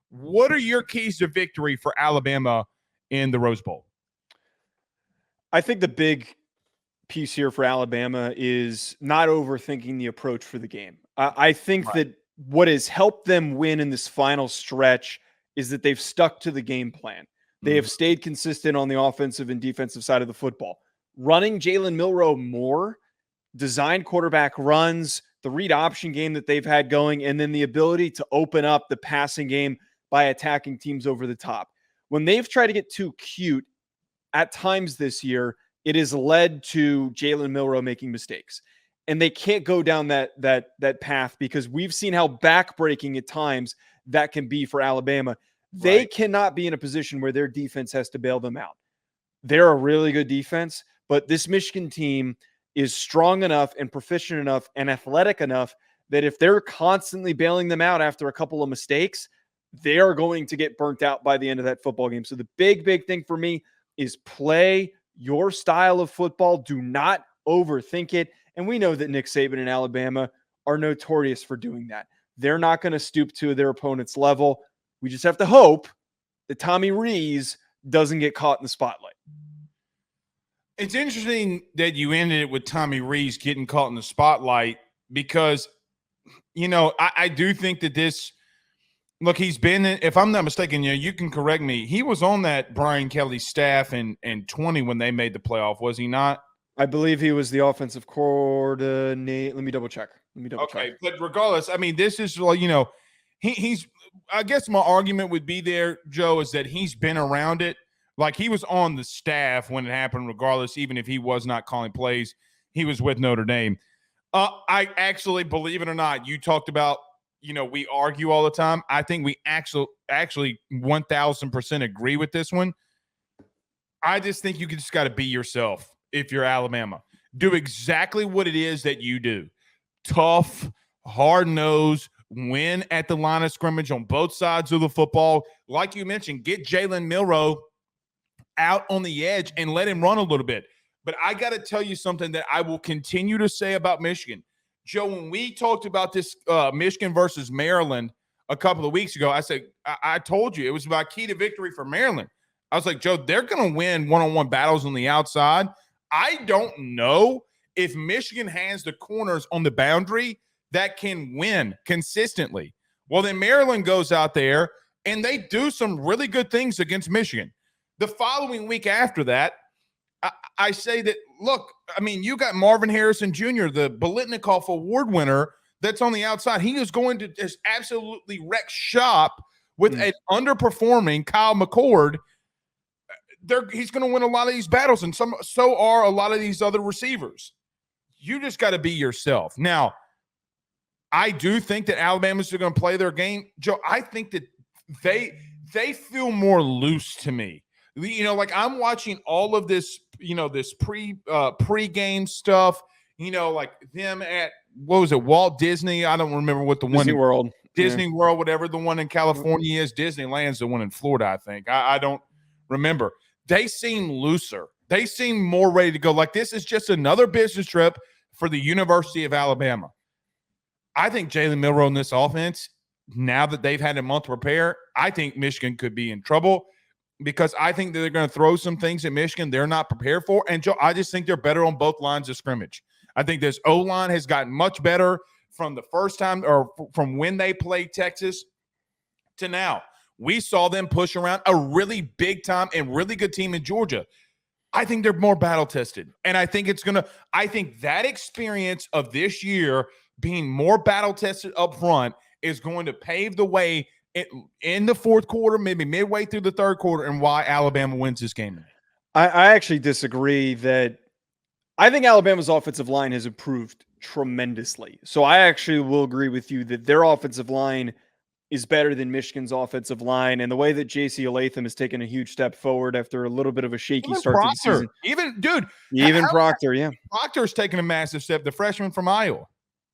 What are your keys to victory for Alabama in the Rose Bowl? I think the big piece here for Alabama is not overthinking the approach for the game. I think that what has helped them win in this final stretch is that they've stuck to the game plan. They have stayed consistent on the offensive and defensive side of the football. Running Jalen Milroe more, design quarterback runs, the read option game that they've had going, and then the ability to open up the passing game by attacking teams over the top. When they've tried to get too cute at times this year, it has led to Jalen Milroe making mistakes. And they can't go down that path because we've seen how backbreaking at times that can be for Alabama. They cannot be in a position where their defense has to bail them out. They're a really good defense, but this Michigan team is strong enough and proficient enough and athletic enough that if they're constantly bailing them out after a couple of mistakes, they are going to get burnt out by the end of that football game. So the big thing for me is play your style of football. Do not overthink it. And we know that Nick Saban and Alabama are notorious for doing that. They're not going to stoop to their opponent's level. We just have to hope that Tommy Rees doesn't get caught in the spotlight. It's interesting that you ended it with Tommy Rees getting caught in the spotlight because, I do think that this – look, he's been – if I'm not mistaken, you can correct me. He was on that Brian Kelly staff in 20 when they made the playoff, was he not? I believe he was the offensive coordinator. Let me double check. Okay, but regardless, I mean, this is he's. I guess my argument would be there, Joe, is that he's been around it. Like he was on the staff when it happened. Regardless, even if he was not calling plays, he was with Notre Dame. I actually, believe it or not, you talked about. We argue all the time. I think we actually 1,000% agree with this one. I just think you just got to be yourself. If you're Alabama, do exactly what it is that you do. Tough, hard-nosed, win at the line of scrimmage on both sides of the football. Like you mentioned, get Jalen Milroe out on the edge and let him run a little bit. But I got to tell you something that I will continue to say about Michigan. Joe, when we talked about this Michigan versus Maryland a couple of weeks ago, I said, I told you it was about key to victory for Maryland. I was like, Joe, they're going to win one-on-one battles on the outside. I don't know if Michigan has the corners on the boundary that can win consistently. Well, then Maryland goes out there and they do some really good things against Michigan. The following week after that, I say that, look, I mean, you got Marvin Harrison Jr., the Biletnikoff Award winner that's on the outside. He is going to just absolutely wreck shop with an underperforming Kyle McCord. He's going to win a lot of these battles, and so are a lot of these other receivers. You just got to be yourself. Now, I do think that Alabama's going to play their game. Joe, I think that they feel more loose to me. Like I'm watching all of this, this pre-game stuff, like them at, what was it, Walt Disney? I don't remember what the Disney one World. Disney World, whatever the one in California is. Disneyland's the one in Florida, I think. I don't remember. They seem looser. They seem more ready to go. Like this is just another business trip for the University of Alabama. I think Jalen Milroe in this offense, now that they've had a month to prepare, I think Michigan could be in trouble because I think that they're going to throw some things at Michigan they're not prepared for. And Joe, I just think they're better on both lines of scrimmage. I think this O-line has gotten much better from the first time or from when they played Texas to now. We saw them push around a really big time and really good team in Georgia. I think they're more battle tested. And I think I think that experience of this year being more battle tested up front is going to pave the way in the fourth quarter, maybe midway through the third quarter, and why Alabama wins this game. I actually disagree that I think Alabama's offensive line has improved tremendously. So I actually will agree with you that their offensive line is better than Michigan's offensive line, and the way that J.C. Latham has taken a huge step forward after a little bit of a shaky start to the season. Even Proctor, yeah. Proctor's taken a massive step, the freshman from Iowa.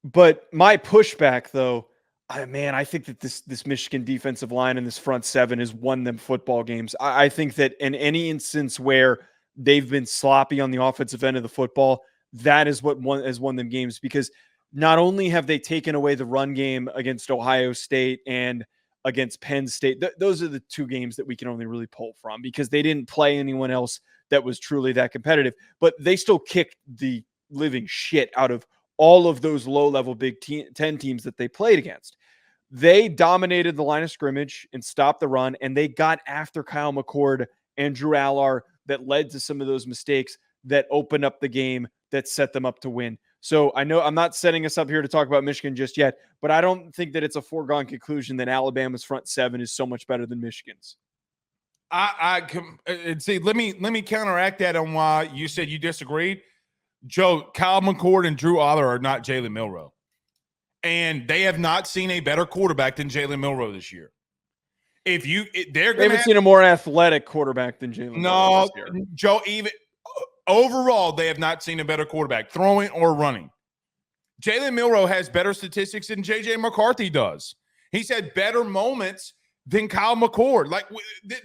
But my pushback, though, I think that this Michigan defensive line and this front seven has won them football games. I think that in any instance where they've been sloppy on the offensive end of the football, that is what has won them games because not only have they taken away the run game against Ohio State and against Penn State. Those are the two games that we can only really pull from because they didn't play anyone else that was truly that competitive. But they still kicked the living shit out of all of those low-level Big Ten teams that they played against. They dominated the line of scrimmage and stopped the run, and they got after Kyle McCord and Drew Allar that led to some of those mistakes that opened up the game that set them up to win. So I know I'm not setting us up here to talk about Michigan just yet, but I don't think that it's a foregone conclusion that Alabama's front seven is so much better than Michigan's. See. Let me counteract that on why you said you disagreed. Joe, Kyle McCord and Drew Allar are not Jalen Milroe. And they have not seen a better quarterback than Jalen Milroe this year. They haven't seen a more athletic quarterback than Jalen. No, Joe. Even overall, they have not seen a better quarterback, throwing or running. Jalen Milroe has better statistics than J.J. McCarthy does. He's had better moments than Kyle McCord. Like,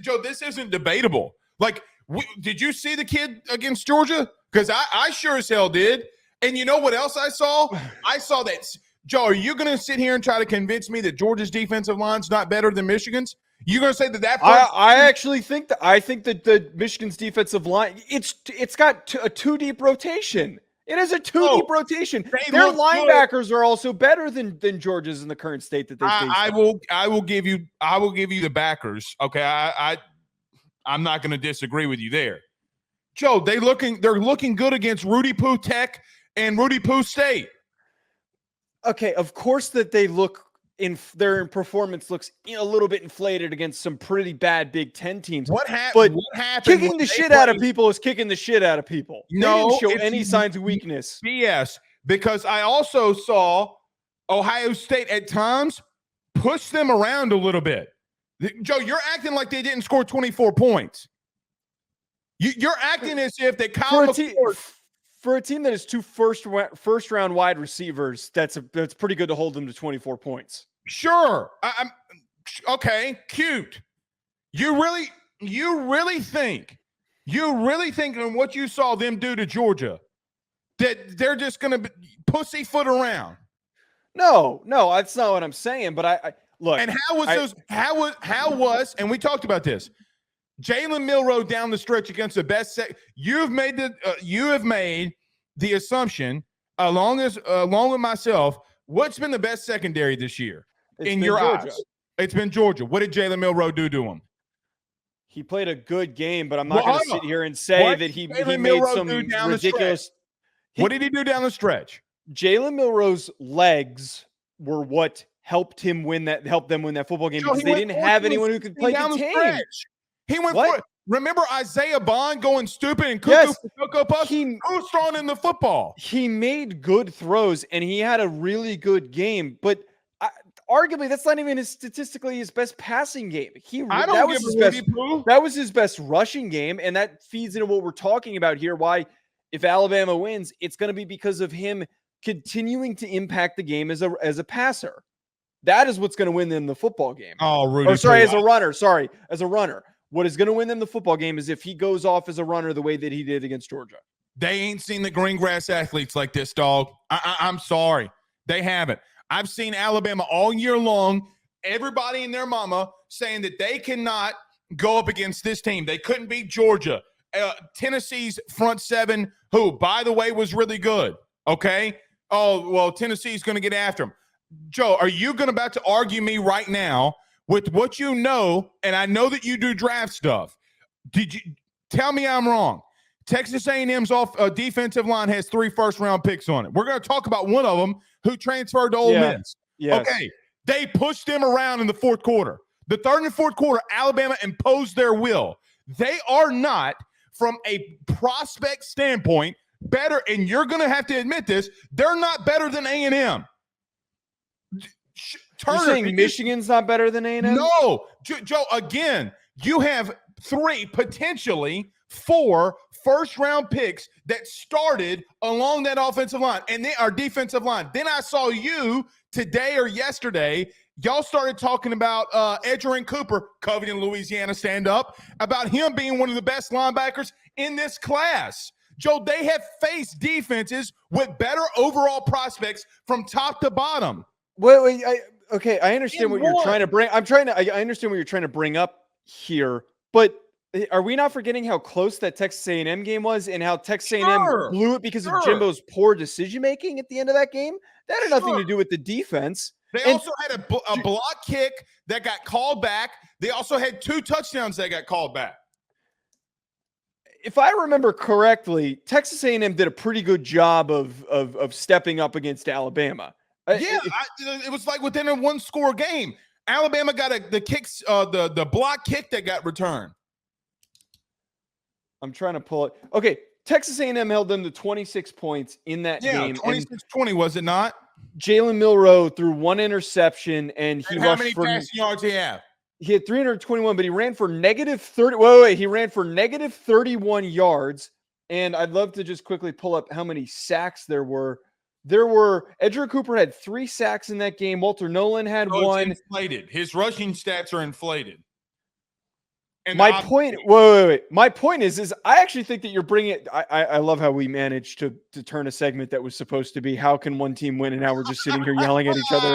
Joe, this isn't debatable. Like, did you see the kid against Georgia? Because I sure as hell did. And you know what else I saw? I saw that. Joe, are you going to sit here and try to convince me that Georgia's defensive line's not better than Michigan's? You're going to say that I actually think that the Michigan's defensive line it's got a two deep rotation. It is a two deep rotation. Their linebackers are also better than Georgia's in the current state that they face. I will give you the backers. Okay, I'm not going to disagree with you there. Joe, they're looking good against Rudy Poo Tech and Rudy Poo State. Okay, of course that their performance looks a little bit inflated against some pretty bad Big Ten teams. What happened? Kicking the shit out of people is kicking the shit out of people. No, they didn't show any signs of weakness. BS. Because I also saw Ohio State at times push them around a little bit. Joe, you're acting like they didn't score 24 points. You're acting as if they for a team that has two first round wide receivers, that's pretty good to hold them to 24 points. Sure. I'm okay, cute. You really think in what you saw them do to Georgia that they're just going to pussyfoot around? No, that's not what I'm saying. But I look. And how was and we talked about this. Jalen Milroe down the stretch against the best. You have made the assumption, along with myself. What's been the best secondary this year in your eyes? It's been Georgia. What did Jalen Milroe do to him? He played a good game, but I'm not going to sit here and say that he made some ridiculous. What did he do down the stretch? Jalen Milroe's legs were what helped them win that football game because they didn't have anyone who could play contain. He went for it. Remember Isaiah Bond going stupid and cuckoo for Cocoa Puffs? Who's throwing in the football? He made good throws, and he had a really good game. But arguably, that's not even statistically his best passing game. That was his best rushing game, and that feeds into what we're talking about here. Why, if Alabama wins, it's going to be because of him continuing to impact the game as a passer. That is what's going to win them the football game. Oh, Rudy. As a runner. What is going to win them the football game is if he goes off as a runner the way that he did against Georgia. They ain't seen the green grass athletes like this, dog. I'm sorry. They haven't. I've seen Alabama all year long, everybody and their mama saying that they cannot go up against this team. They couldn't beat Georgia. Tennessee's front seven, who, by the way, was really good. Okay? Oh, well, Tennessee's going to get after them. Joe, are you about to argue me right now with what you know, and I know that you do draft stuff? Did you tell me I'm wrong? Texas A&M's defensive line has 3 first-round picks on it. We're going to talk about one of them who transferred to Ole Miss. Yes. Okay, they pushed them around in the fourth quarter. The third and fourth quarter, Alabama imposed their will. They are not, from a prospect standpoint, better, and you're going to have to admit this, they're not better than A&M. You're saying Michigan's not better than A&M? No. Joe, again, you have 3, potentially 4 first-round picks that started along that offensive line, and they are defensive line. Then I saw you today or yesterday, y'all started talking about Edgerrin Cooper, Covington, Louisiana, stand up, about him being one of the best linebackers in this class. Joe, they have faced defenses with better overall prospects from top to bottom. Wait, Okay, I understand what you're trying to bring. I understand what you're trying to bring up here, but are we not forgetting how close that Texas A&M game was and how Texas A&M blew it because of Jimbo's poor decision making at the end of that game? That had nothing to do with the defense. They also had a block kick that got called back. They also had 2 touchdowns that got called back. If I remember correctly, Texas A&M did a pretty good job of stepping up against Alabama. It was like within a 1-score game. Alabama got the block kick that got returned. I'm trying to pull it. Okay, Texas A&M held them to 26 points in that game. 26-20, was it not? Jalen Milroe threw 1 interception, and he how many passing yards he have? He had 321, but he ran for negative 30. Wait. He ran for negative 31 yards. And I'd love to just quickly pull up how many sacks there were. Edger Cooper had 3 sacks in that game. Walter Nolan had 1. Inflated. His rushing stats are inflated. And my point, wait. My point is I actually think that you're bringing it. I love how we managed to turn a segment that was supposed to be how can one team win, and now we're just sitting here yelling at each other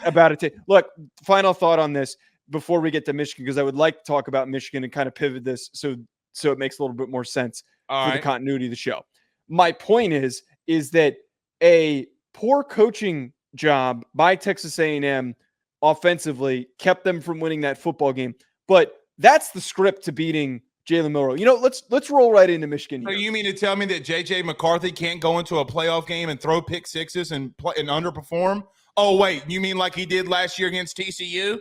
about it. Look, final thought on this before we get to Michigan, because I would like to talk about Michigan and kind of pivot this so it makes a little bit more sense for the continuity of the show. My point is that a poor coaching job by Texas A&M offensively kept them from winning that football game, but that's the script to beating Jalen Milroe. Let's roll right into Michigan. So you mean to tell me that J.J. McCarthy can't go into a playoff game and throw pick sixes and underperform? Oh, wait, you mean like he did last year against TCU?